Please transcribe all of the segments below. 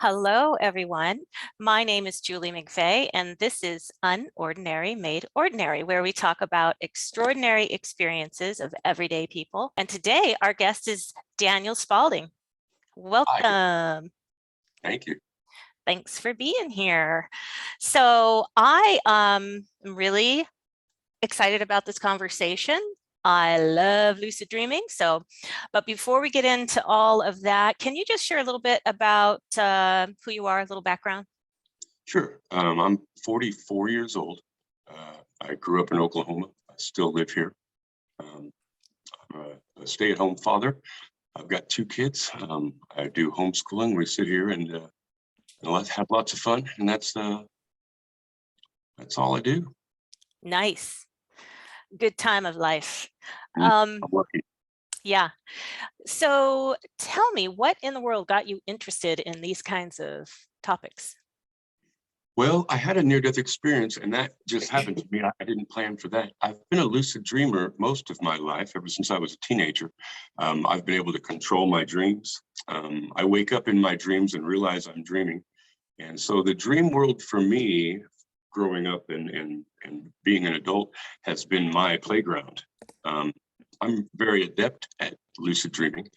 Hello, everyone. My name is Julie McVey, and this is Unordinary Made Ordinary, where we talk about extraordinary experiences of everyday people. And today, our guest is Daniel Spaulding. Hi, Welcome. thank you. Thanks for being here. So I am really excited about this conversation. I love lucid dreaming. But before we get into all of that, can you just share a little bit about who you are, a little background? Sure. I'm 44 years old. I grew up in Oklahoma. I still live here. I'm a stay-at-home father. I've got 2 kids. I do homeschooling. We sit here and have lots of fun, and that's all I do. Nice. Good time of life. I'm lucky. Yeah. So tell me, what in the world got you interested in these kinds of topics? Well, I had a near-death experience, and that just happened to me. I didn't plan for that. I've been a lucid dreamer most of my life, ever since I was a teenager. I've been able to control my dreams. I wake up in my dreams and realize I'm dreaming. And so the dream world for me, growing up and being an adult, has been my playground. I'm very adept at lucid dreaming.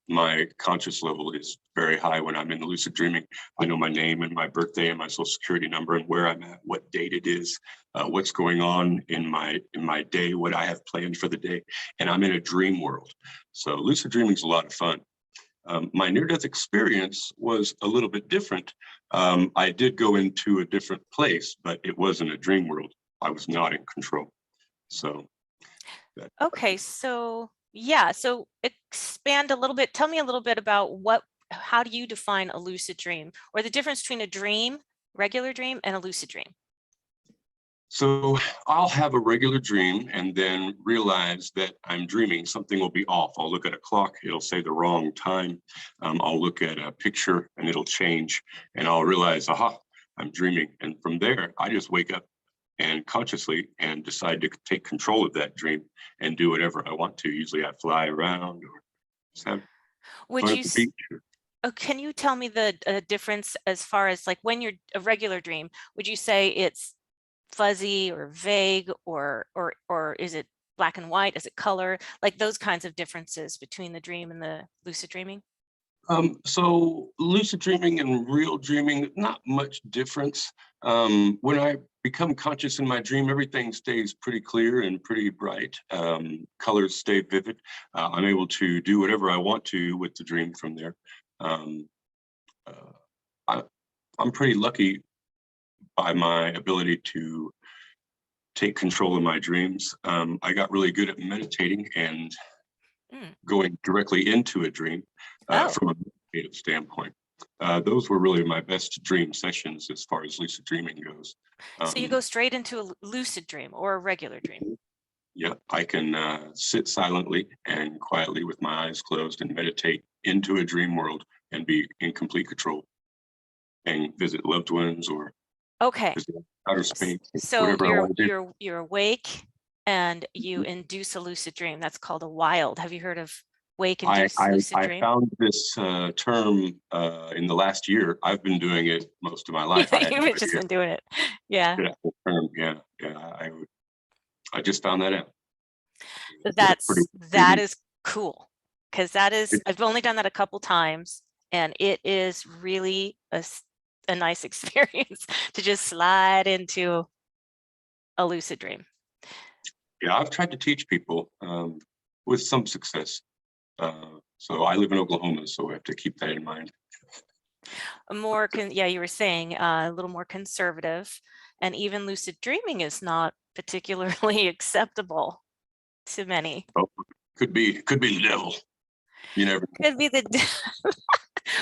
My conscious level is very high when I'm in the lucid dreaming. I know my name and my birthday and my social security number and where I'm at, what date it is, what's going on in my day, what I have planned for the day, and I'm in a dream world. So lucid dreaming is a lot of fun. My near-death experience was a little bit different. I did go into a different place, but it wasn't a dream world. I was not in control. So. Okay, so yeah, so expand a little bit. Tell me a little bit about how do you define a lucid dream, or the difference between a dream, regular dream, and a lucid dream? So I'll have a regular dream and then realize that I'm dreaming. Something will be off. I'll look at a clock, it'll say the wrong time. I'll look at a picture and it'll change, and I'll realize, aha, I'm dreaming. And from there, I just wake up and consciously and decide to take control of that dream and do whatever I want to. Usually I fly around or just have Would fun you at the beach. can you tell me the difference as far as, like, when you're a regular dream, would you say it's fuzzy or vague, or is it black and white? Is it color? Like those kinds of differences between the dream and the lucid dreaming? So lucid dreaming and real dreaming, not much difference. When I become conscious in my dream, everything stays pretty clear and pretty bright. Colors stay vivid. I'm able to do whatever I want to with the dream from there. Um, I'm pretty lucky by my ability to take control of my dreams. I got really good at meditating and going directly into a dream from a meditative standpoint. Those were really my best dream sessions as far as lucid dreaming goes. So you go straight into a lucid dream or a regular dream? Yeah, I can sit silently and quietly with my eyes closed and meditate into a dream world and be in complete control and visit loved ones or Okay, visit outer space, so whatever I want to do. you're awake and you induce a lucid dream. That's called a wild. Have you heard of wake induced lucid I dream? found this term in the last year. I've been doing it most of my life. I had no You've just idea been doing it. Yeah. that term. Yeah, I just found that out. That is cool, because I've only done that a couple times, and it is really a nice experience to just slide into a lucid dream. Yeah, I've tried to teach people with some success. So I live in Oklahoma, so we have to keep that in mind. Yeah, you were saying a little more conservative, and even lucid dreaming is not particularly acceptable to many. Oh, could be the devil. You never know. Could be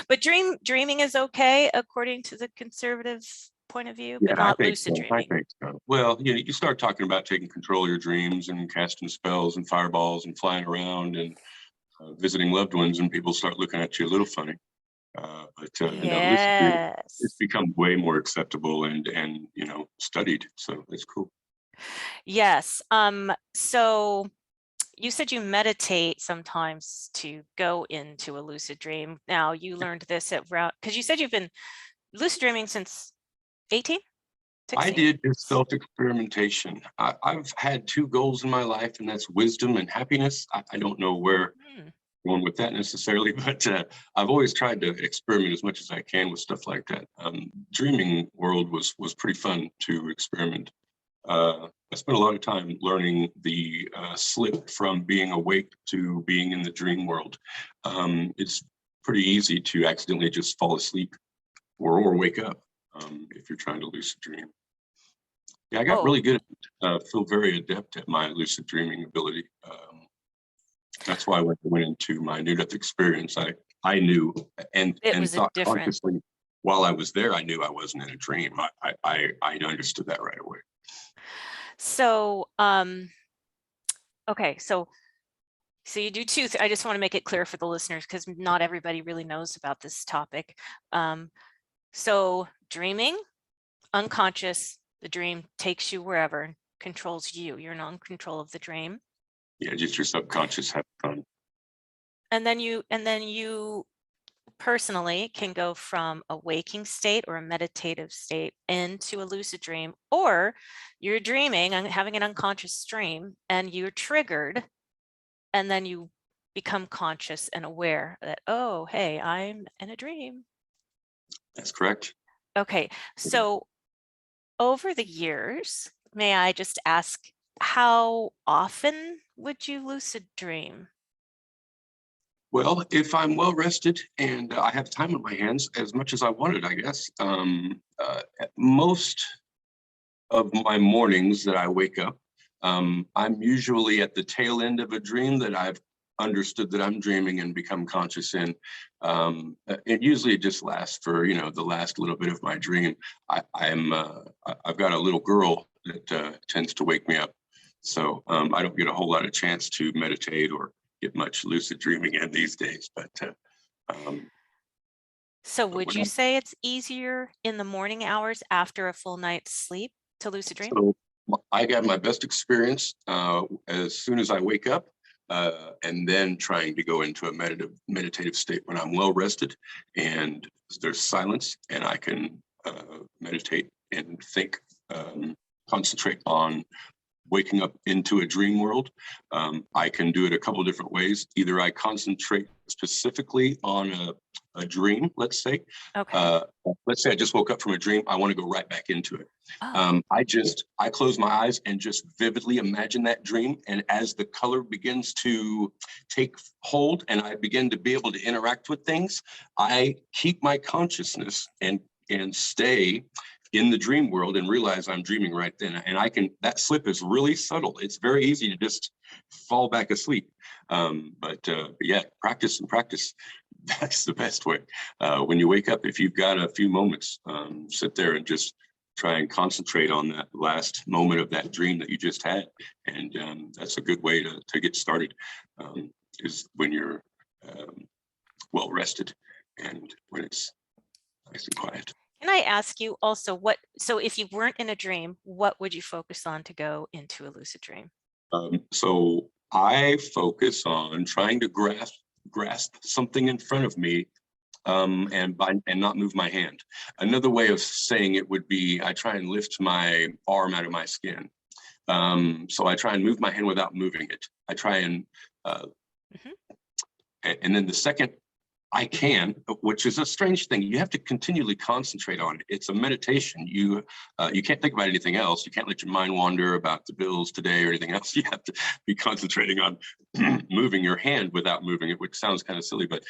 but dreaming is okay according to the conservative point of view, but Yeah, not lucid so. I dreaming. think so. Well, you start talking about taking control of your dreams and casting spells and fireballs and flying around and visiting loved ones, and people start looking at you a little funny. No, lucid dreaming, it's Yes. become way more acceptable and studied. So it's cool. Yes. So you said you meditate sometimes to go into a lucid dream. Now you learned this at route, because you said you've been lucid dreaming since 18, I 16? did just self-experimentation. I've had two goals in my life, and that's wisdom and happiness. I don't know where Hmm. going with that necessarily, but I've always tried to experiment as much as I can with stuff like that. Dreaming world was pretty fun to experiment. I spent a lot of time learning the slip from being awake to being in the dream world. It's pretty easy to accidentally just fall asleep or wake up if you're trying to lucid dream. Yeah, I got Oh, really good at it. Feel very adept at my lucid dreaming ability. That's why when I went into my near-death experience, I knew and it was a thought different. consciously while I was there, I knew I wasn't in a dream. I understood that right away. So, okay, so you do two. I just want to make it clear for the listeners because not everybody really knows about this topic. So dreaming, unconscious, the dream takes you wherever, controls you. You're not in control of the dream. Yeah, just your subconscious having fun. And then you personally can go from a waking state or a meditative state into a lucid dream, or you're dreaming and having an unconscious dream and you're triggered, and then you become conscious and aware that, oh, hey, I'm in a dream. That's correct. Okay, so over the years, may I just ask, how often would you lucid dream? Well, if I'm well rested and I have time on my hands, as much as I wanted, I guess. Most of my mornings that I wake up, I'm usually at the tail end of a dream that I've understood that I'm dreaming and become conscious in. And usually it just lasts for, the last little bit of my dream. I've got a little girl that tends to wake me up. So I don't get a whole lot of chance to meditate or get much lucid dreaming in these days. But So would you say it's easier in the morning hours after a full night's sleep to lucid dream? So I got my best experience as soon as I wake up, and then trying to go into a meditative state when I'm well rested and there's silence and I can meditate and think, concentrate on waking up into a dream world. I can do it a couple of different ways. Either I concentrate specifically on a dream, let's say. Okay. Let's say I just woke up from a dream. I want to go right back into it. Oh. I close my eyes and just vividly imagine that dream. And as the color begins to take hold and I begin to be able to interact with things, I keep my consciousness and stay in the dream world and realize I'm dreaming right then. And that slip is really subtle. It's very easy to just fall back asleep. But yeah, practice and practice. That's the best way. When you wake up, if you've got a few moments, sit there and just try and concentrate on that last moment of that dream that you just had. And that's a good way to get started, is when you're well rested and when it's nice and quiet. Can I ask you also so if you weren't in a dream, what would you focus on to go into a lucid dream? So I focus on trying to grasp something in front of me, and not move my hand. Another way of saying it would be I try and lift my arm out of my skin. So I try and move my hand without moving it. I try and and then the second I can, which is a strange thing. You have to continually concentrate on it. It's a meditation. You can't think about anything else. You can't let your mind wander about the bills today or anything else. You have to be concentrating on moving your hand without moving it, which sounds kind of silly. But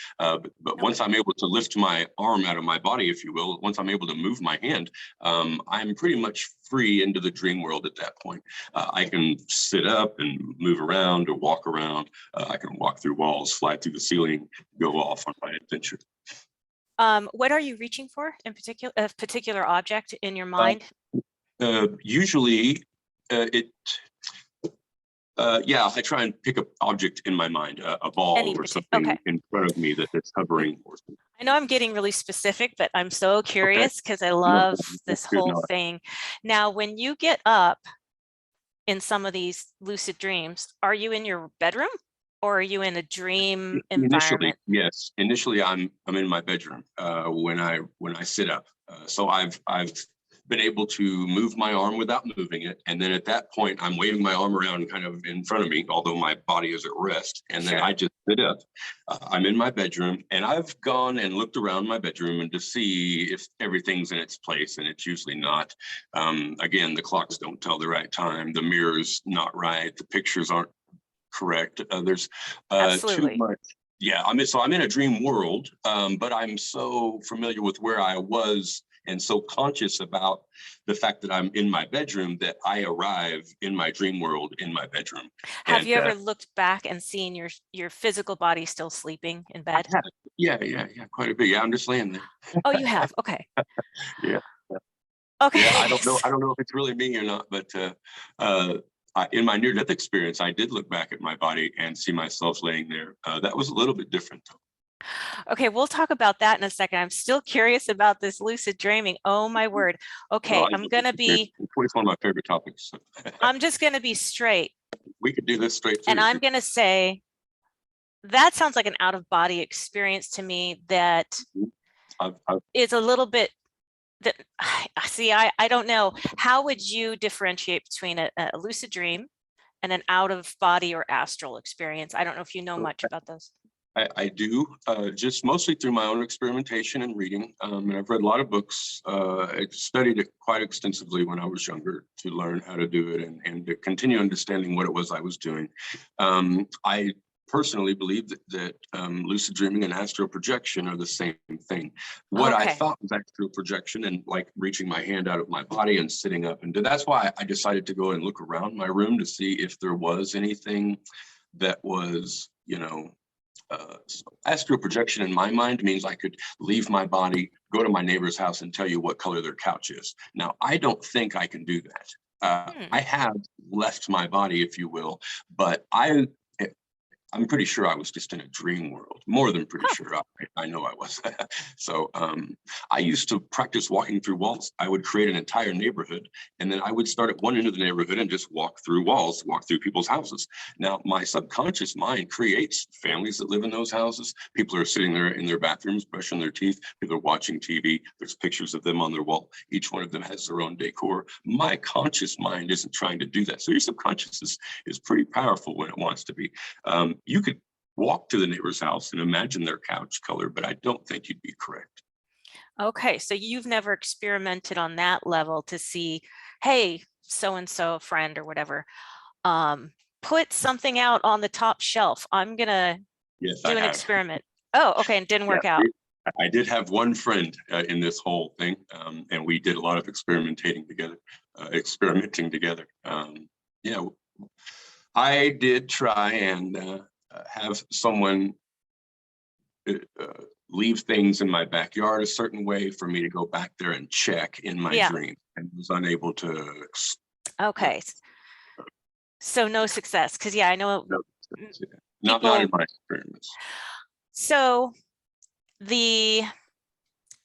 once I'm able to lift my arm out of my body, if you will, once I'm able to move my hand, I'm pretty much free into the dream world at that point. I can sit up and move around or walk around. I can walk through walls, fly through the ceiling, go off on my adventure. What are you reaching for in particular? A particular object in your mind? Usually, I try and pick an object in my mind, a ball or something in front of me that's hovering. I know I'm getting really specific, but I'm so curious because I love this whole thing. Now, when you get up in some of these lucid dreams, are you in your bedroom or are you in a dream Initially, environment? yes. Initially, I'm in my bedroom when I sit up. So I've been able to move my arm without moving it, and then at that point, I'm waving my arm around kind of in front of me, although my body is at rest. And then Sure. I just sit up. I'm in my bedroom, and I've gone and looked around my bedroom and to see if everything's in its place, and it's usually not. Again, the clocks don't tell the right time. The mirror's not right. The pictures aren't correct. There's too Absolutely. much. Yeah, so I'm in a dream world, but I'm so familiar with where I was and so conscious about the fact that I'm in my bedroom that I arrive in my dream world in my bedroom. Have And you ever looked back and seen your physical body still sleeping in I bed? have, yeah, quite a bit. Yeah, I'm just laying there. Oh, you have. Okay. Yeah, yeah. Okay. I don't know if it's really me or not, but in my near-death experience, I did look back at my body and see myself laying there. That was a little bit different, though. Okay, we'll talk about that in a second. I'm still curious about this lucid dreaming. Oh my word. Oh, Okay, I love this experience. It's one of my favorite topics. I'm just gonna be straight. We could do this straight And through. I'm gonna say that sounds like an out-of-body experience to me that is a little bit that see, I don't know. How would you differentiate between a lucid dream and an out-of-body or astral experience? I don't know if you know much about those. I do, just mostly through my own experimentation and reading. And I've read a lot of books. I studied it quite extensively when I was younger to learn how to do it and to continue understanding what it was I was doing. I personally believe that lucid dreaming and astral projection are the same thing. What I Okay. thought was astral projection and like reaching my hand out of my body and sitting up, and that's why I decided to go and look around my room to see if there was anything that was, astral projection in my mind means I could leave my body, go to my neighbor's house and tell you what color their couch is. Now, I don't think I can do that. I have left my body, if you will, but I'm pretty sure I was just in a dream world, more than pretty sure. I know I was. So I used to practice walking through walls. I would create an entire neighborhood, and then I would start at one end of the neighborhood and just walk through walls, walk through people's houses. Now, my subconscious mind creates families that live in those houses. People are sitting there in their bathrooms, brushing their teeth. People are watching TV. There's pictures of them on their wall. Each one of them has their own decor. My conscious mind isn't trying to do that. So your subconscious is pretty powerful when it wants to be. You could walk to the neighbor's house and imagine their couch color, but I don't think you'd be correct. Okay, so you've never experimented on that level to see, hey, so-and-so friend or whatever, put something out on the top shelf. I'm gonna do an experiment. Oh, okay, and didn't work out. I did have one friend in this whole thing, and we did a lot of experimenting together. Yeah, I did try and have someone leave things in my backyard a certain way for me to go back there and check in my dream, and was unable to. Okay, so no success, because I know not in my experience. So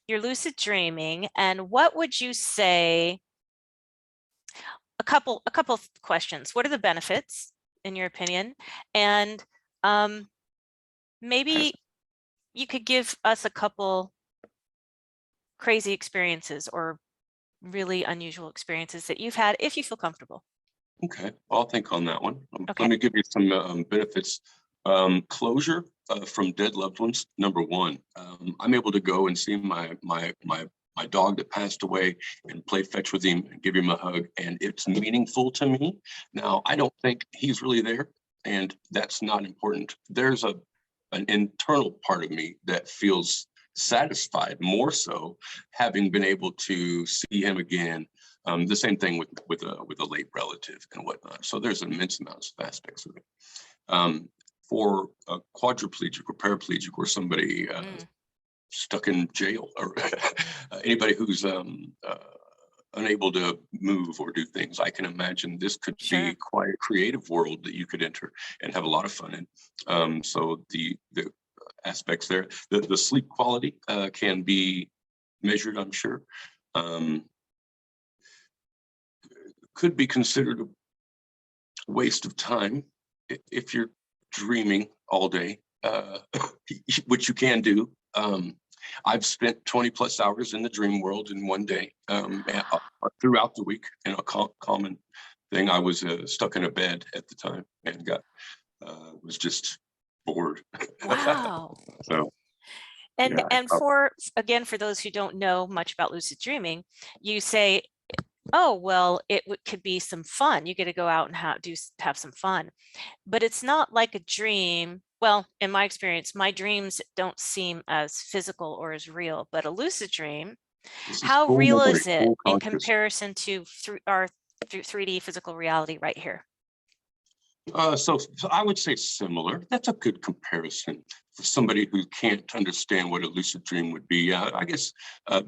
your lucid dreaming, and what would you say? A couple of questions. What are the benefits, in your opinion? And maybe you could give us a couple crazy experiences or really unusual experiences that you've had, if you feel comfortable. Okay, I'll think on that one. Okay. Let me give you some benefits. Closure from dead loved ones. Number one, I'm able to go and see my dog that passed away and play fetch with him and give him a hug, and it's meaningful to me. Now, I don't think he's really there, and that's not important. There's an internal part of me that feels satisfied, more so having been able to see him again. The same thing with a late relative and whatnot. So there's immense amounts of aspects of it. For a quadriplegic or paraplegic or somebody stuck in jail, or anybody who's unable to move or do things, I can imagine this could be quite a creative world that you could enter and have a lot of fun in. So the aspects there, the sleep quality can be measured, I'm sure. Could be considered waste of time if you're dreaming all day, which you can do. I've spent 20 plus hours in the dream world in one day, throughout the week. And a common thing, I was stuck in a bed at the time and was just bored. Wow. So, And yeah. for those who don't know much about lucid dreaming, you say, oh, well, could be some fun. You get to go out and have some fun, but it's not like a dream. Well, in my experience, my dreams don't seem as physical or as real, but a lucid dream, how full real memory, is it full in conscious. comparison to our 3D physical reality right here? So I would say similar. That's a good comparison for somebody who can't understand what a lucid dream would be. I guess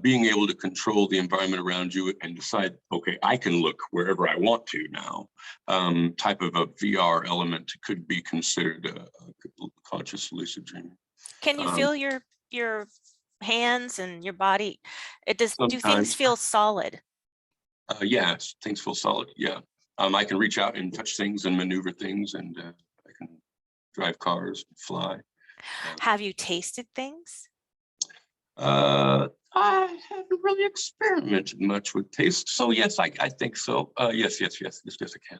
being able to control the environment around you and decide, okay, I can look wherever I want to now. Type of a VR element could be considered a conscious lucid dream. Can you feel your hands and your body? Do things Sometimes, feel solid? yes, things feel solid. Yeah. I can reach out and touch things and maneuver things, and I can drive cars, fly. Have you tasted things? I haven't really experimented much with taste, so yes, I think so. Yes, I can.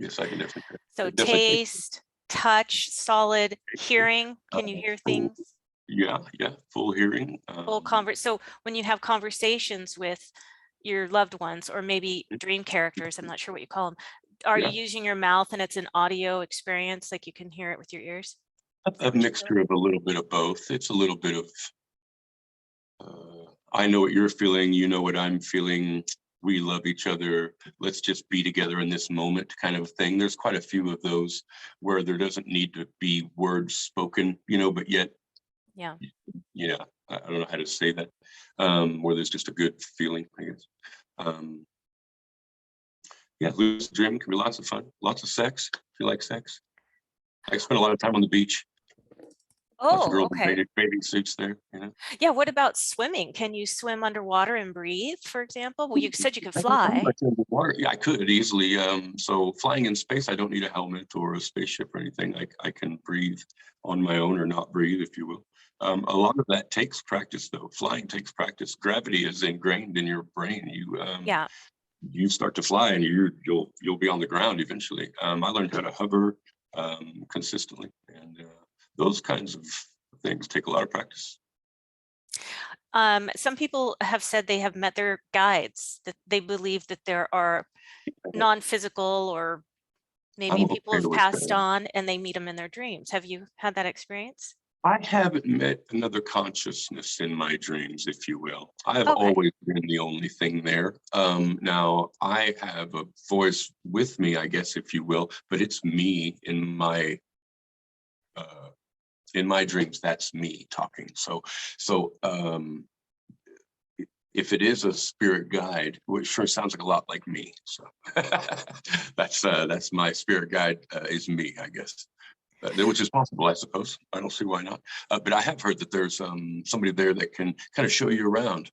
Yes, I can definitely. So Definitely. taste, touch, solid, hearing. Can you hear things? Yeah, full hearing. So when you have conversations with your loved ones, or maybe dream characters, I'm not sure what you call them, are you using your mouth and it's an audio experience, like you can hear it with your ears? A mixture of a little bit of both. It's a little bit of I know what you're feeling, you know what I'm feeling, we love each other, let's just be together in this moment kind of thing. There's quite a few of those where there doesn't need to be words spoken, but yet, I don't know how to say that, where there's just a good feeling, I guess. Lucid dreaming can be lots of fun, lots of sex, if you like sex. I spend a lot of time on the beach. Lots of Oh, girls okay. in bathing suits there, Yeah, what about swimming? Can you swim underwater and breathe, for example? Well, you said you could fly. Yeah, I could easily. So flying in space, I don't need a helmet or a spaceship or anything. I can breathe on my own, or not breathe, if you will. A lot of that takes practice, though. Flying takes practice. Gravity is ingrained in your brain. You start to fly, and you'll be on the ground eventually. I learned how to hover consistently, and those kinds of things take a lot of practice. Some people have said they have met their guides, that they believe that there are non-physical, or maybe people have passed on and they meet them in their dreams. Have you had that experience? I haven't met another consciousness in my dreams, if you will. I have always been the only thing there. Now, I have a voice with me, I guess, if you will, but it's me in my dreams. That's me talking. So if it is a spirit guide, which sure sounds like a lot like me, so that's my spirit guide, is me, I guess. Which is possible, I suppose. I don't see why not. But I have heard that there's somebody there that can kind of show you around.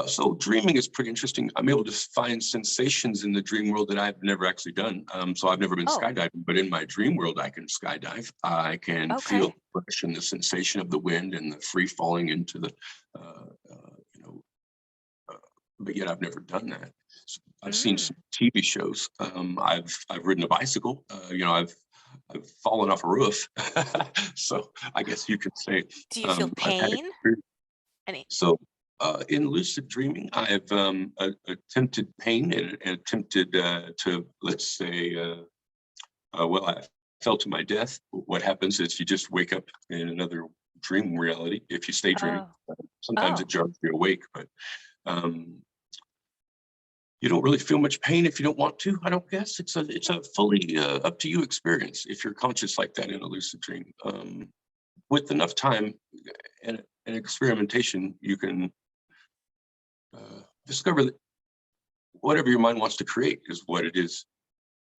So dreaming is pretty interesting. I'm able to find sensations in the dream world that I've never actually done. So I've never been skydiving, but in my dream world, I can skydive. I can feel the push and the sensation of the wind and the free falling into the, but yet I've never done that. So I've seen some TV shows. I've ridden a bicycle. I've fallen off a roof. So I guess you could say. Do you feel pain? So in lucid dreaming, I've attempted pain and attempted to, let's say, I fell to my death. What happens is you just wake up in another dream reality if you stay dreaming. Sometimes it jars you awake, but you don't really feel much pain if you don't want to. I don't guess it's a fully up to you experience if you're conscious like that in a lucid dream. With enough time and experimentation, you can discover that whatever your mind wants to create is what it is.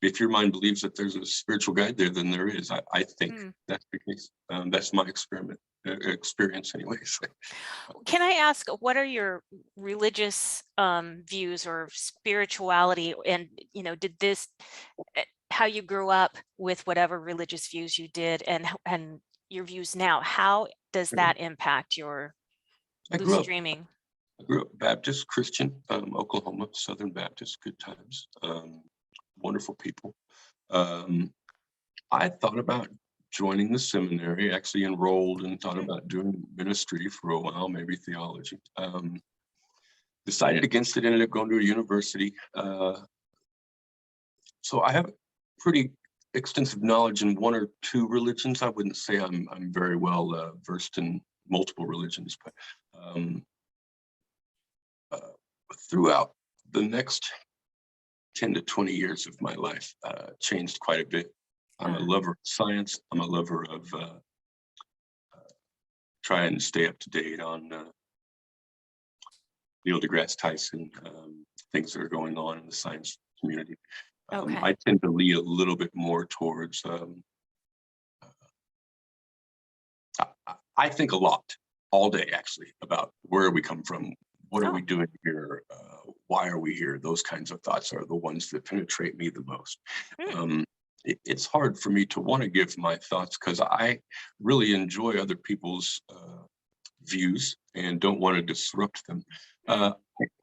If your mind believes that there's a spiritual guide there, then there is. I think that's the case. That's my experiment. experience anyways. Can I ask, what are your religious views or spirituality? And, did this, how you grew up with whatever religious views you did and your views now, how does that impact your I grew lucid up dreaming? Baptist Christian, Oklahoma, Southern Baptist, good times, wonderful people. I thought about joining the seminary, actually enrolled and thought about doing ministry for a while, maybe theology. Decided against it, ended up going to a university. So I have pretty extensive knowledge in one or two religions. I wouldn't say I'm very well versed in multiple religions, but throughout the next 10 to 20 years of my life, changed quite a bit. I'm a lover of science. I'm a lover of trying to stay up to date on Neil deGrasse Tyson, things that are going on in the science community. Okay. I tend to lean a little bit more towards, I think a lot all day actually about where we come from, what are we doing here, why are we here? Those kinds of thoughts are the ones that penetrate me the most. It's hard for me to want to give my thoughts because I really enjoy other people's views and don't want to disrupt them. I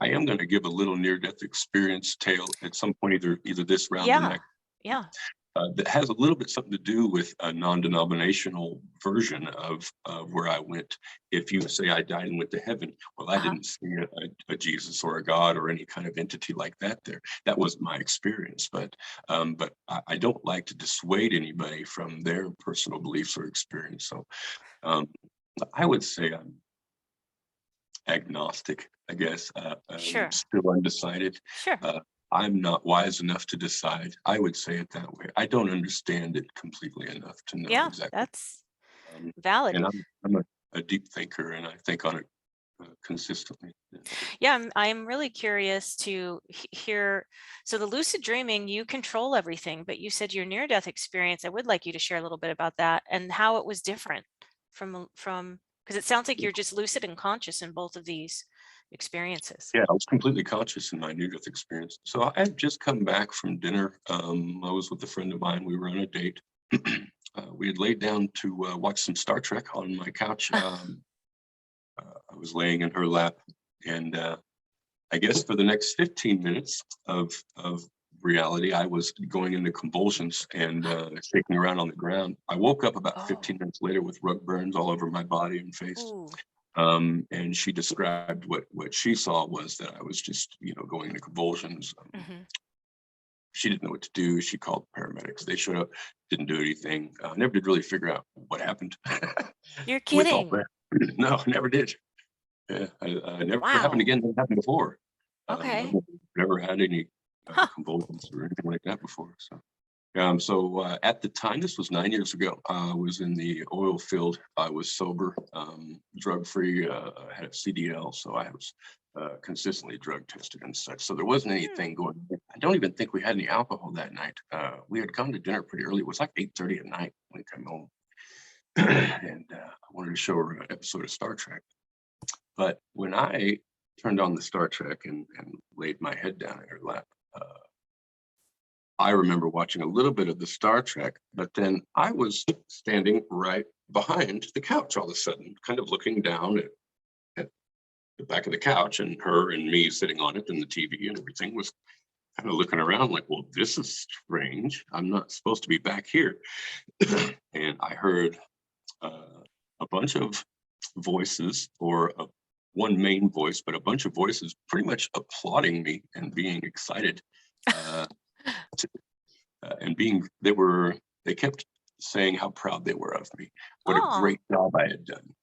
am going to give a little near-death experience tale at some point, either this round or next. Yeah. That has a little bit something to do with a non-denominational version of where I went. If you say I died and went to heaven, well, I didn't see a Jesus or a God or any kind of entity like that there. That was my experience, but I don't like to dissuade anybody from their personal beliefs or experience. So I would say I'm agnostic, I guess. Sure. Still undecided. Sure. I'm not wise enough to decide. I would say it that way. I don't understand it completely enough to know exactly. That's valid. And I'm a deep thinker, and I think on it consistently. Yeah, I'm really curious to hear. So the lucid dreaming, you control everything, but you said your near-death experience. I would like you to share a little bit about that and how it was different from because it sounds like you're just lucid and conscious in both of these experiences. Yeah, I was completely conscious in my near-death experience. So I had just come back from dinner. I was with a friend of mine. We were on a date. We had laid down to watch some Star Trek on my couch. I was laying in her lap, and I guess for the next 15 minutes of reality, I was going into convulsions and shaking around on the ground. I woke up about 15 minutes later with rug burns all over my body and face. Ooh. And she described what she saw was that I was just, going into convulsions. She didn't know what to do. She called paramedics. They showed up, didn't do anything. Never did really figure out what happened. You're With all kidding. that. No, never did. Yeah, I never happened again. It happened before. Okay. I've never had any convulsions or anything like that before. So at the time, this was 9 years ago, I was in the oil field. I was sober, drug-free, had a CDL, so I was consistently drug tested and such. So there wasn't anything going on. I don't even think we had any alcohol that night. We had gone to dinner pretty early. It was like 8:30 at night when we came home. And I wanted to show her an episode of Star Trek. But when I turned on the Star Trek and laid my head down in her lap, I remember watching a little bit of the Star Trek, but then I was standing right behind the couch all of a sudden, kind of looking down at the back of the couch, and her and me sitting on it, and the TV and everything was kind of looking around like, well, this is strange. I'm not supposed to be back here. And I heard a bunch of voices, or one main voice, but a bunch of voices pretty much applauding me and being excited. They kept saying how proud they were of me. What a great job I had done.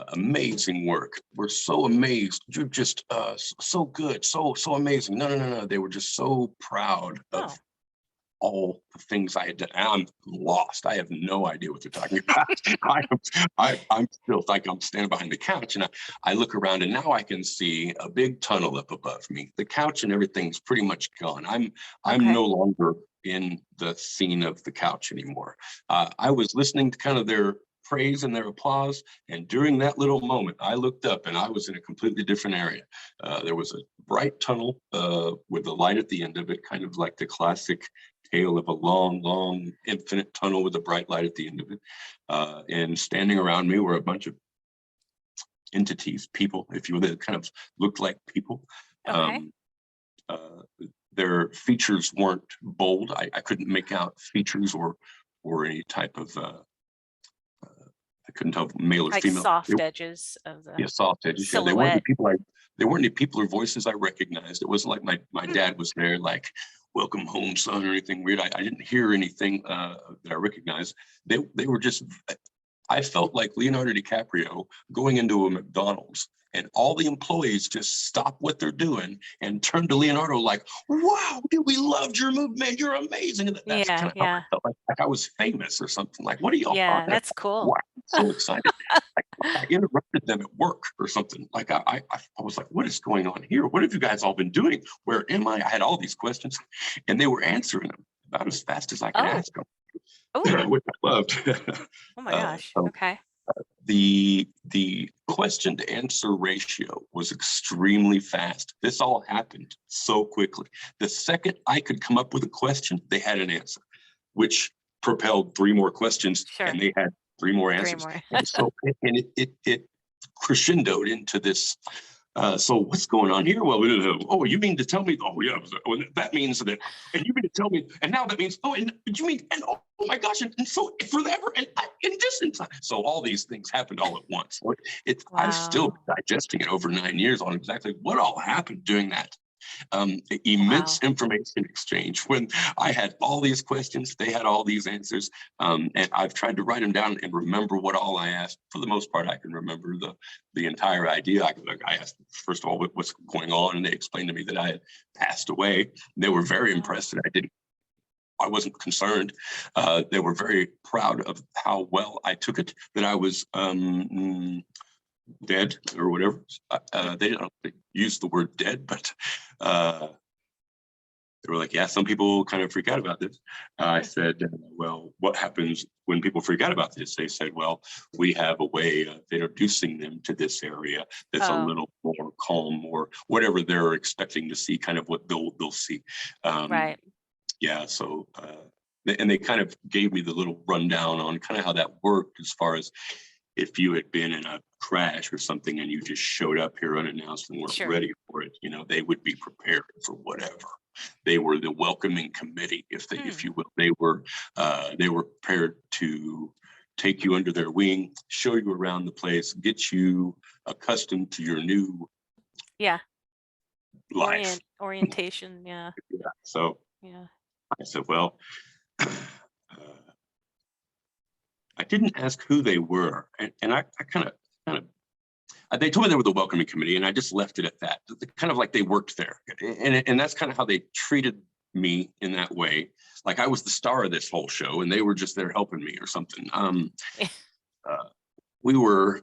Amazing work. We're so amazed. You're just so good, so amazing. No. They were just so proud of all the things I had done. I'm lost. I have no idea what they're talking about. I'm still like I'm standing behind the couch, and I look around, and now I can see a big tunnel up above me. The couch and everything's pretty much gone. I'm no longer in the scene of the couch anymore. I was listening to kind of their praise and their applause. And during that little moment, I looked up and I was in a completely different area. There was a bright tunnel with a light at the end of it, kind of like the classic tale of a long, long, infinite tunnel with a bright light at the end of it. And standing around me were a bunch of entities, people, if you will, that kind of looked like people. Okay. Their features weren't bold. I couldn't make out features or any type of, I couldn't tell male or Like female. soft edges of the Soft edges. Yeah, silhouette. there weren't any people or voices I recognized. It wasn't like my dad was there, like, welcome home, son, or anything weird. I didn't hear anything that I recognized. They were just, I felt like Leonardo DiCaprio going into a McDonald's and all the employees just stopped what they're doing and turned to Leonardo like, wow, dude, we loved your movie, man. You're amazing. And that's kind of how I felt, like I was famous or something. Like, what are y'all talking about? That's cool. Wow, I'm so excited. I interrupted them at work or something. Like I was like, what is going on here? What have you guys all been doing? Where am I? I had all these questions and they were answering them about as fast as I could ask them. Which I loved. Oh my gosh. Okay. The question to answer ratio was extremely fast. This all happened so quickly. The second I could come up with a question, they had an answer, which propelled 3 more questions, and they had 3 more answers. And so it crescendoed into this. So what's going on here? Well, oh, you mean to tell me? Oh, yeah, that means that. And you mean to tell me? And now that means, oh, and you mean, and oh my gosh, and so forever, and in distance. So all these things happened all at once. So I'm still digesting it over 9 years on exactly what all happened during that immense information exchange when I had all these questions, they had all these answers, and I've tried to write them down and remember what all I asked. For the most part, I can remember the entire idea. I asked, first of all, what's going on, and they explained to me that I had passed away. They were very impressed that I wasn't concerned. They were very proud of how well I took it, that I was dead or whatever. They didn't use the word dead, but they were like, yeah, some people kind of freak out about this. I said, well, what happens when people freak out about this? They said, well, we have a way of introducing them to this area that's a little more calm, or whatever they're expecting to see, kind of what they'll see. Yeah, so and they kind of gave me the little rundown on kind of how that worked, as far as if you had been in a crash or something and you just showed up here unannounced and weren't ready for it, they would be prepared for whatever. They were the welcoming committee, if you will. They were prepared to take you under their wing, show you around the place, get you accustomed to your new life. Orientation. So I said, well, I didn't ask who they were, and I kind of, they told me they were the welcoming committee, and I just left it at that. Kind of like they worked there, and that's kind of how they treated me, in that way, like I was the star of this whole show, and they were just there helping me or something. We were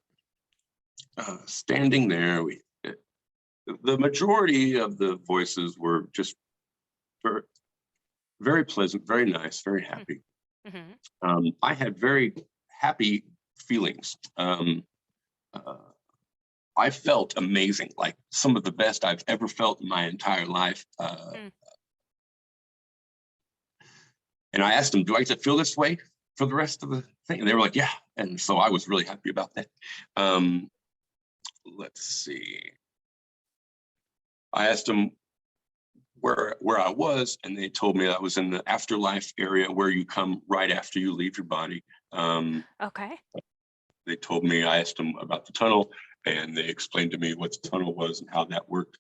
standing there. The majority of the voices were just very, very pleasant, very nice, very happy. I had very happy feelings. I felt amazing, like some of the best I've ever felt in my entire life. And I asked them, do I get to feel this way for the rest of the thing? And they were like, yeah. And so I was really happy about that. Let's see. I asked them where I was, and they told me I was in the afterlife area, where you come right after you leave your body. They told me, I asked them about the tunnel, and they explained to me what the tunnel was and how that worked.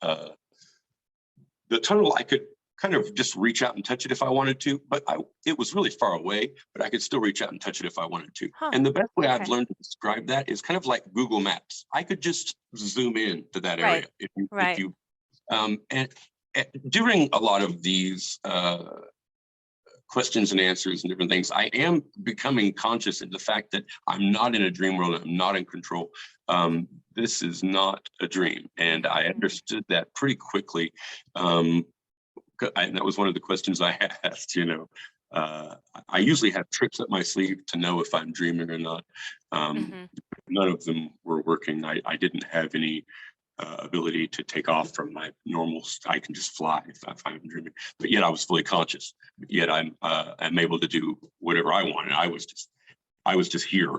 The tunnel, I could kind of just reach out and touch it if I wanted to, but it was really far away, but I could still reach out and touch it if I wanted to. And the best way I've learned to describe that is kind of like Google Maps. I could just zoom in to that area. If you and during a lot of these questions and answers and different things, I am becoming conscious of the fact that I'm not in a dream world. I'm not in control. This is not a dream. And I understood that pretty quickly. And that was one of the questions I asked, I usually have tricks up my sleeve to know if I'm dreaming or not. None of them were working. I didn't have any ability to take off from my normal. I can just fly if I'm dreaming, but yet I was fully conscious. Yet I'm able to do whatever I wanted. I was just here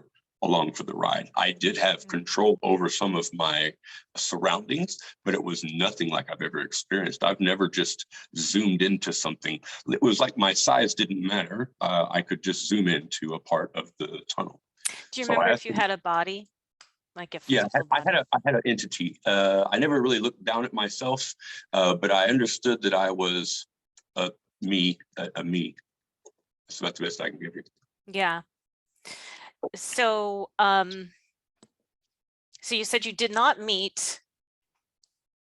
along for the ride. I did have control over some of my surroundings, but it was nothing like I've ever experienced. I've never just zoomed into something. It was like my size didn't matter. I could just zoom into a part of the tunnel. Do you remember if you had a body, like a physical body? I had an entity. I never really looked down at myself, but I understood that I was a me. So that's the best I can give you. Yeah. So, so you said you did not meet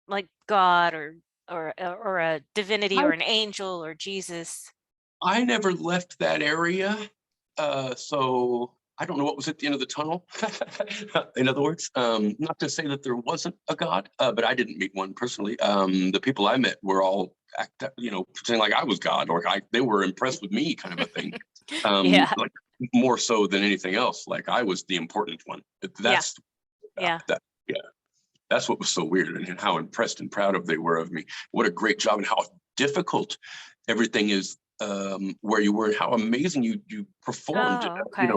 like God or a divinity or an angel or Jesus. I never left that area, so I don't know what was at the end of the tunnel. In other words, not to say that there wasn't a God, but I didn't meet one personally. The people I met were all pretending like I was God, or they were impressed with me, kind of a thing. Yeah. Like more so than anything else. Like I was the important one. That's yeah. That's what was so weird, and how impressed and proud of they were of me. What a great job, and how difficult everything is where you were, and how amazing you performed. Oh, okay.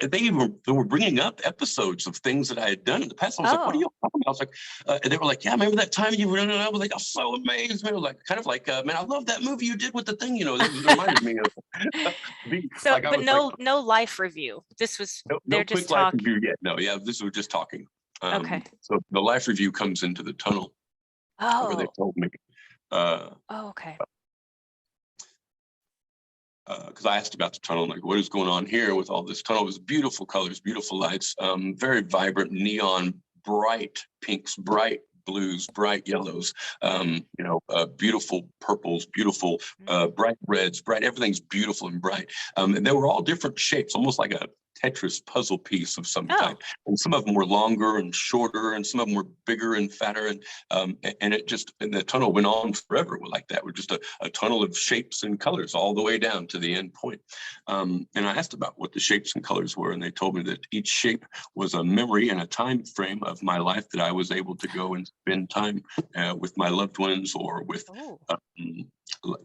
They were bringing up episodes of things that I had done in the past. I was like, what are you talking about? I was like, and they were like, yeah, remember that time you were in? I was like, I was so amazed. Man, I was like, kind of like, man, I love that movie you did with the thing. That reminded me of me. So, like, but no life review. This was no just quick life talking. review yet. No, yeah, this was just talking. Okay. So the life review comes into the tunnel where they told me. Okay. Because I asked about the tunnel, like, what is going on here with all this tunnel? It was beautiful colors, beautiful lights, very vibrant neon, bright pinks, bright blues, bright yellows, beautiful purples, beautiful bright reds, bright, everything's beautiful and bright. And they were all different shapes, almost like a Tetris puzzle piece of some type. And some of them were longer and shorter, and some of them were bigger and fatter. And the tunnel went on forever like that. With just a tunnel of shapes and colors all the way down to the end point. And I asked about what the shapes and colors were, and they told me that each shape was a memory and a time frame of my life that I was able to go and spend time with my loved ones, or with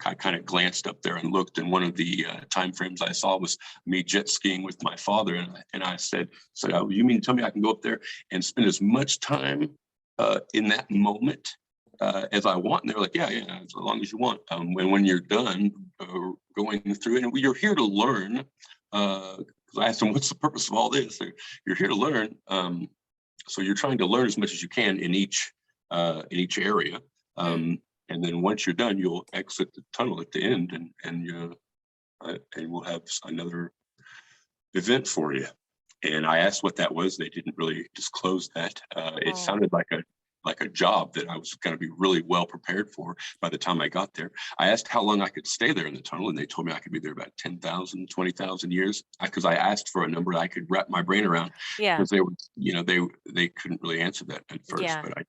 I kind of glanced up there and looked, and one of the time frames I saw was me jet skiing with my father, and I said, oh, you mean to tell me I can go up there and spend as much time in that moment as I want? And they were like, yeah, as long as you want. When you're done going through it, and you're here to learn, because I asked them, what's the purpose of all this? You're here to learn, so you're trying to learn as much as you can in each area. And then once you're done, you'll exit the tunnel at the end, and we'll have another event for you. And I asked what that was. They didn't really disclose that. It sounded like a job that I was going to be really well prepared for by the time I got there. I asked how long I could stay there in the tunnel, and they told me I could be there about 10,000, 20,000 years. Because I asked for a number I could wrap my brain around. Yeah. Because they were, they couldn't really answer that at first, but I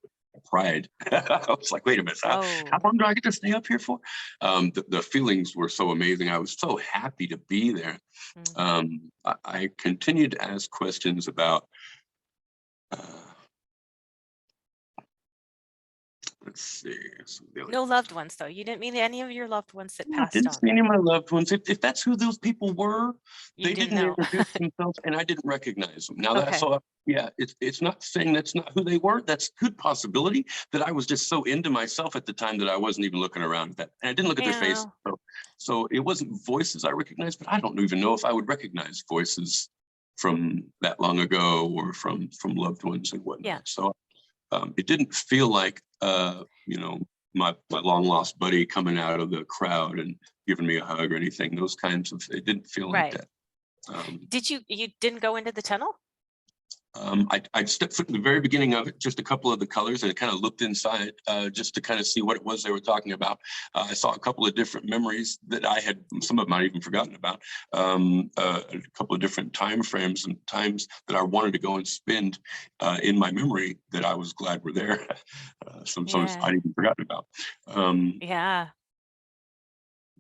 cried. I was like, wait a minute, how long do I get to stay up here for? The feelings were so amazing. I was so happy to be there. I continued to ask questions about let's see. No loved ones, though. You didn't meet any of your loved ones that passed on. I didn't see any of my loved ones. If that's who those people were, they didn't introduce themselves, and I didn't recognize them. Now it's not saying that's not who they were. That's a good possibility that I was just so into myself at the time that I wasn't even looking around at that. And I didn't look at their face. So it wasn't voices I recognized, but I don't even know if I would recognize voices from that long ago, or from loved ones and whatnot. Yeah. So it didn't feel like my long lost buddy coming out of the crowd and giving me a hug or anything. Those kinds of, it didn't feel like that. Did you didn't go into the tunnel? I stepped foot in the very beginning of it, just a couple of the colors, and I kind of looked inside just to kind of see what it was they were talking about. I saw a couple of different memories that I had, some of them I'd even forgotten about, a couple of different time frames and times that I wanted to go and spend in my memory that I was glad were there. Some I'd even forgotten about.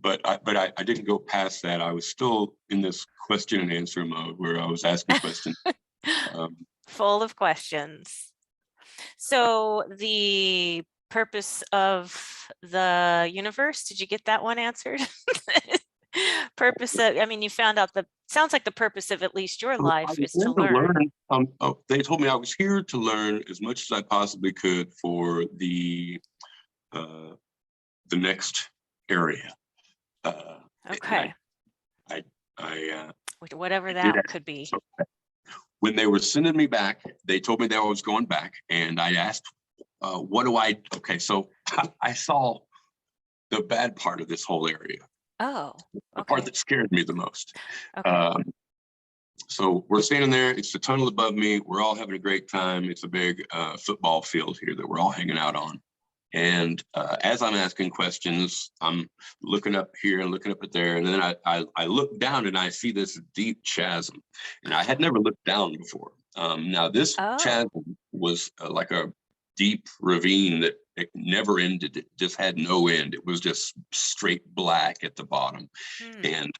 I didn't go past that. I was still in this question and answer mode where I was asking questions. Full of questions. So the purpose of the universe, did you get that one answered? Purpose of, I mean, you found out sounds like the purpose of at least your life is to learn. They told me I was here to learn as much as I possibly could for the next area. Okay. Whatever that could be. So when they were sending me back, they told me that I was going back, and I asked, what do I, okay, so I saw the bad part of this whole area. Oh, okay. The part that scared me the most. Okay. So we're standing there, it's the tunnel above me, we're all having a great time. It's a big football field here that we're all hanging out on. And as I'm asking questions, I'm looking up here and looking up at there. And then I look down and I see this deep chasm. And I had never looked down before. Now this chasm was like a deep ravine that it never ended. It just had no end. It was just straight black at the bottom. And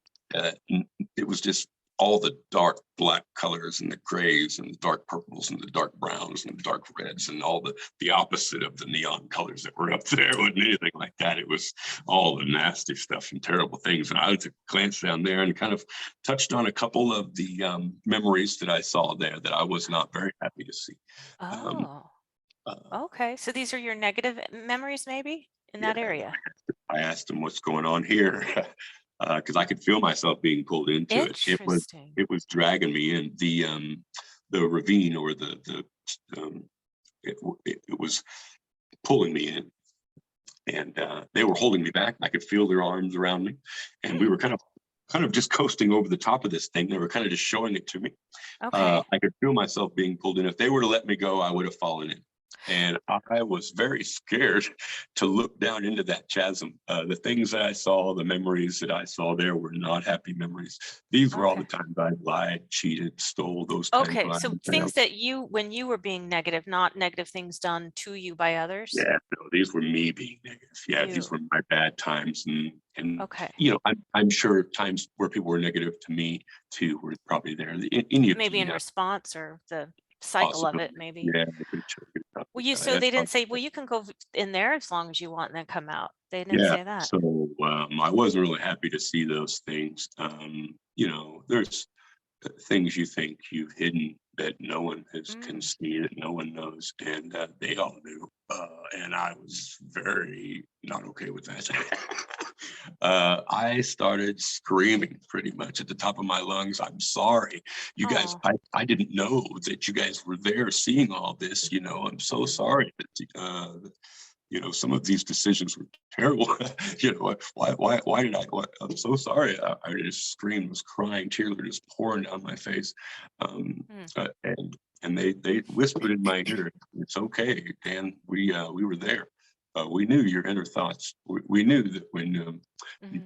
it was just all the dark black colors and the grays and the dark purples and the dark browns and the dark reds and all the opposite of the neon colors that were up there. It wasn't anything like that. It was all the nasty stuff and terrible things. And I glanced down there and kind of touched on a couple of the memories that I saw there that I was not very happy to see. Okay. So these are your negative memories maybe in that area? I asked him what's going on here. Because I could feel myself being pulled into it. It was dragging me in. The ravine, or it was pulling me in, and they were holding me back. I could feel their arms around me, and we were kind of just coasting over the top of this thing. They were kind of just showing it to me. Okay. I could feel myself being pulled in. If they were to let me go, I would have fallen in. And I was very scared to look down into that chasm. The things that I saw, the memories that I saw there were not happy memories. These were all the times I lied, cheated, stole, those kinds of lies. So things that when you were being negative, not negative things done to you by others? Yeah, no, these were me being negative. Yeah, these were my bad times. And you know, I'm sure times where people were negative to me too were probably there. Maybe in response, or the cycle of it, maybe. Yeah. Well, so they didn't say, well, you can go in there as long as you want and then come out. They didn't say that. So I wasn't really happy to see those things. You know, there's things you think you've hidden that no one can see, that no one knows, and they all knew. And I was very not okay with that. I started screaming pretty much at the top of my lungs. I'm sorry, you guys. I didn't know that you guys were there seeing all this. You know, I'm so sorry that you know, some of these decisions were terrible. You know, why did I? I'm so sorry. I just screamed, was crying, tears were just pouring down my face, and they whispered in my ear, "It's okay, Dan. We were there. We knew your inner thoughts. We knew that when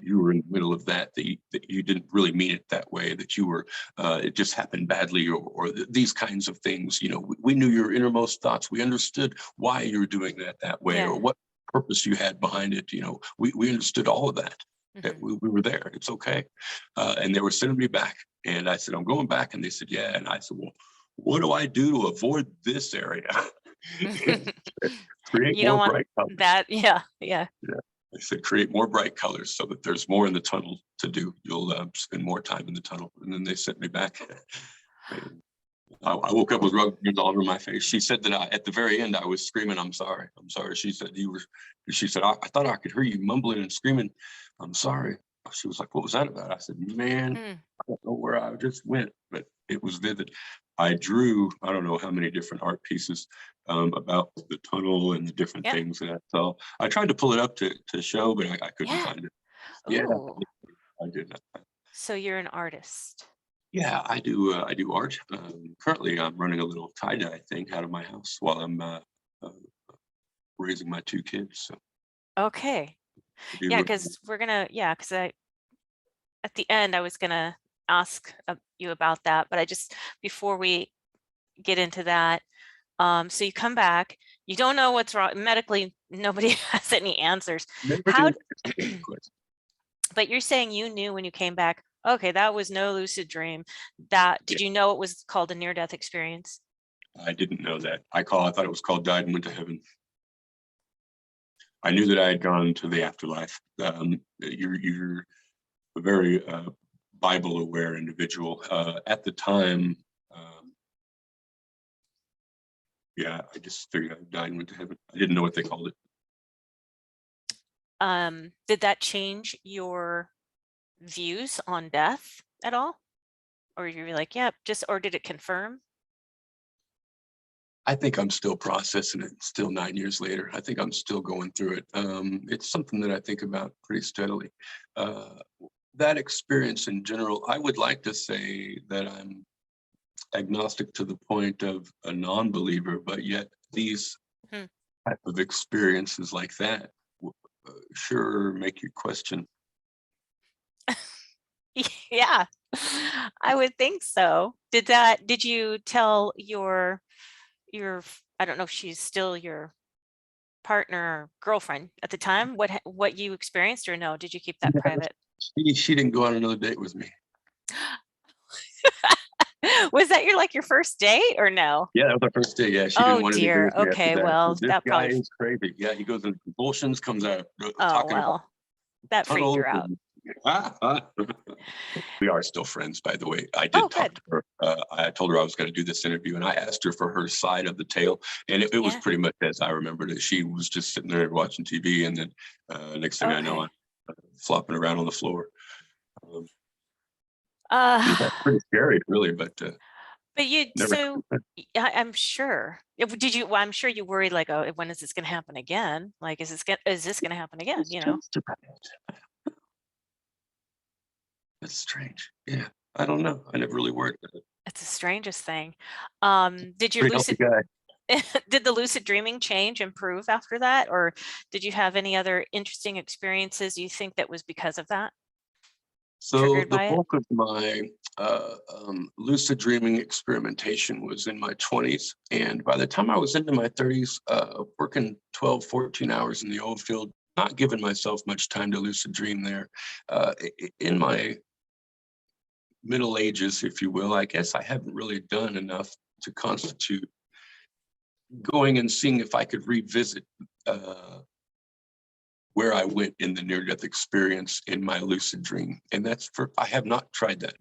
you were in the middle of that you didn't really mean it that way, that you were, it just happened badly, or these kinds of things. You know, we knew your innermost thoughts. We understood why you were doing that way, or what purpose you had behind it. You know, we understood all of that. That we were there. It's okay." And they were sending me back, and I said, "I'm going back." And they said, "Yeah." And I said, "Well, what do I do to avoid this area?" Create more bright colors. Yeah. I said, create more bright colors so that there's more in the tunnel to do. You'll spend more time in the tunnel. And then they sent me back. I woke up with rug burns all over my face. She said that at the very end, I was screaming, "I'm sorry. I'm sorry." She said, I thought I could hear you mumbling and screaming, "I'm sorry." She was like, "What was that about?" I said, "Man, I don't know where I just went, but it was vivid." I drew, I don't know how many different art pieces about the tunnel and the different things that I saw. I tried to pull it up to show, but I couldn't find it. Yeah, I did not. So you're an artist. Yeah, I do art. Currently, I'm running a little tie-dye thing out of my house while I'm raising my two kids. So. Okay. Yeah, because because at the end, I was going to ask you about that, but before we get into that, so you come back, you don't know what's wrong medically. Nobody has any answers. But you're saying you knew when you came back, okay, that was no lucid dream. Did you know it was called a near-death experience? I didn't know that. I thought it was called died and went to heaven. I knew that I had gone to the afterlife. You're a very Bible-aware individual. At the time, yeah, I just figured I died and went to heaven. I didn't know what they called it. Did that change your views on death at all? Or you were like, yeah, or did it confirm? I think I'm still processing it, still 9 years later. I think I'm still going through it. It's something that I think about pretty steadily. That experience in general, I would like to say that I'm agnostic to the point of a non-believer, but yet these type of experiences like that sure make you question. Yeah, I would think so. Did you tell your, I don't know if she's still your partner or girlfriend at the time, what you experienced, or no? Did you keep that private? She didn't go on another date with me. Was that your first date or no? Yeah, that was our first date. Yeah, she Oh didn't want anything to do dear. with me after Okay, that. well, This that guy probably, is crazy. Yeah, he goes into convulsions, comes out oh talking about well, that freaked tunnels. her out. We are still friends, by the way. I Oh, did talk good. to her. I told her I was going to do this interview, and I asked her for her side of the tale, and it was Yeah. pretty much as I remembered it. She was just sitting there watching TV, and then next thing I know, Okay. I'm flopping around on the floor. Uh, That's pretty scary, really, but but never. I'm sure. Did you? Well, I'm sure you worried like, oh, when is this going to happen again? Like, is this going to happen again? You know? That's strange. Yeah, I don't know. I never really worried about it. It's the strangest thing. Did your Pretty healthy lucid guy. did the lucid dreaming change, improve after that, or did you have any other interesting experiences you think that was because of that, So triggered the by it? bulk of my lucid dreaming experimentation was in my 20s. And by the time I was into my 30s, working 12, 14 hours in the oil field, not giving myself much time to lucid dream there. In my middle ages, if you will, I guess I haven't really done enough to constitute going and seeing if I could revisit where I went in the near-death experience in my lucid dream. And I have not tried that.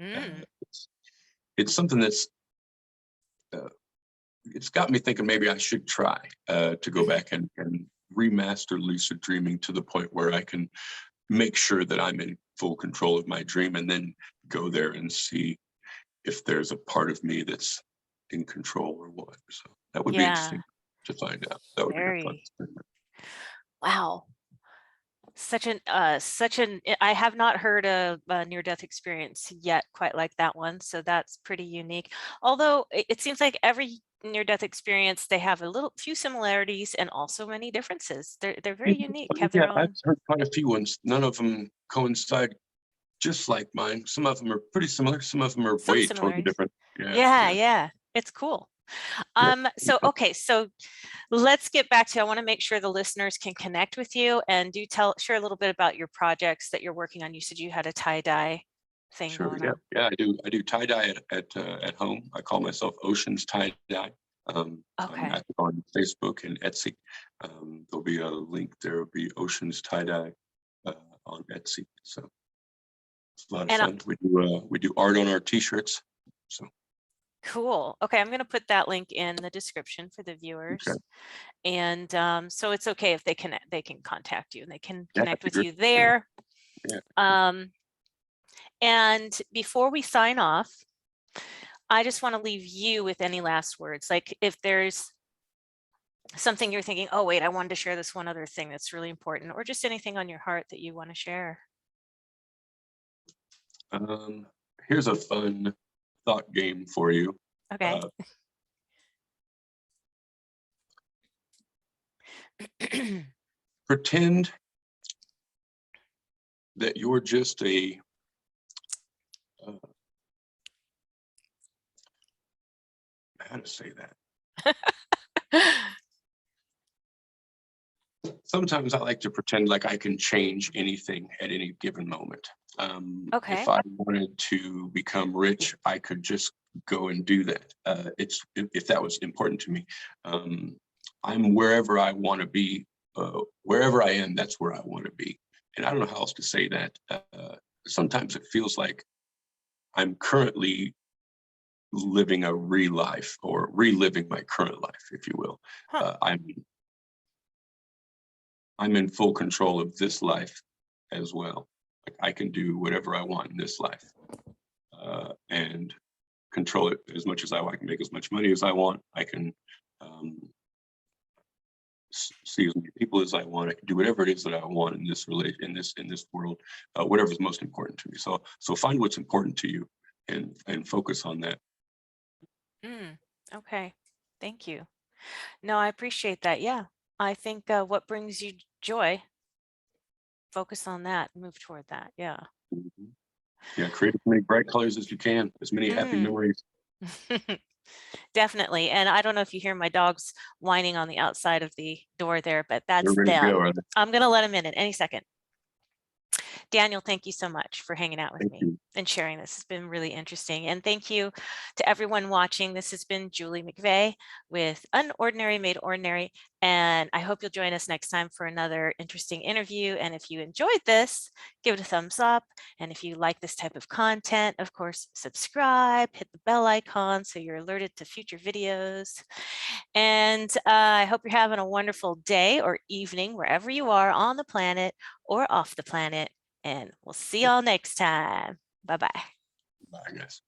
It's something that's, it's got me thinking maybe I should try to go back and remaster lucid dreaming to the point where I can make sure that I'm in full control of my dream, and then go there and see if there's a part of me that's in control or what. So that would be Yeah, interesting to find out. That would be a fun very. experiment. Wow. I have not heard a near-death experience yet quite like that one, so that's pretty unique. Although it seems like every near-death experience, they have a few similarities and also many differences. They're very unique, have Yeah, their I've own. heard quite a few ones. None of them coincide just like mine. Some of them are pretty similar. Some of them are Some way totally similarities. different. Yeah, Yeah, yeah, yeah, it's cool. yeah. So okay, so let's get back to, I want to make sure the listeners can connect with you, and share a little bit about your projects that you're working on. You said you had a tie-dye thing Sure. going Yeah, on. yeah. I do tie dye at home. I call myself Oceans Tie Dye. I'm Okay. active on Facebook and Etsy. There'll be a link. There will be Oceans Tie Dye uh, on Etsy. So it's a lot of And fun. We do art on our t-shirts. So cool. Okay, I'm going to put that link in the description for the okay. viewers. And so it's okay if they can contact you and they can Yeah, connect that's a with great. you Yeah, there. yeah. Um, and before we sign off, I just want to leave you with any last words. Like if there's something you're thinking, oh, wait, I wanted to share this one other thing that's really important, or just anything on your heart that you want to share. Here's a fun thought game for you. Okay. Pretend that you're just uh, how to say that? sometimes I like to pretend like I can change anything at any given moment. Okay. If I wanted to become rich, I could just go and do that. If that was important to me. I'm wherever I want to be. Wherever I am, that's where I want to be. And I don't know how else to say that. Sometimes it feels like I'm currently living a life or reliving my current life, if you will. Huh. I'm in full control of this life as well. Like I can do whatever I want in this life and control it as much as I want. I can make as much money as I want. I can see as many people as I want. I can do whatever it is that I want in this world, whatever is most important to me. So find what's important to you and focus on that. Okay, thank you. No, I appreciate that. Yeah, I think what brings you joy, focus on that, move toward that. Yeah. Mm-hmm. Yeah, create as many bright colors as you can, as many happy memories. Definitely. And I don't know if you hear my dogs whining on the outside of the door there, but They're that's ready to go, them. are they? I'm going to let them in at any second. Daniel, thank you so much for hanging out with Thank me you. and sharing this. It's been really interesting. And thank you to everyone watching. This has been Julie McVey with Unordinary Made Ordinary. And I hope you'll join us next time for another interesting interview. And if you enjoyed this, give it a thumbs up. And if you like this type of content, of course, subscribe, hit the bell icon so you're alerted to future videos. And I hope you're having a wonderful day or evening, wherever you are on the planet or off the planet. And we'll see y'all next time. Bye-bye. Bye, guys.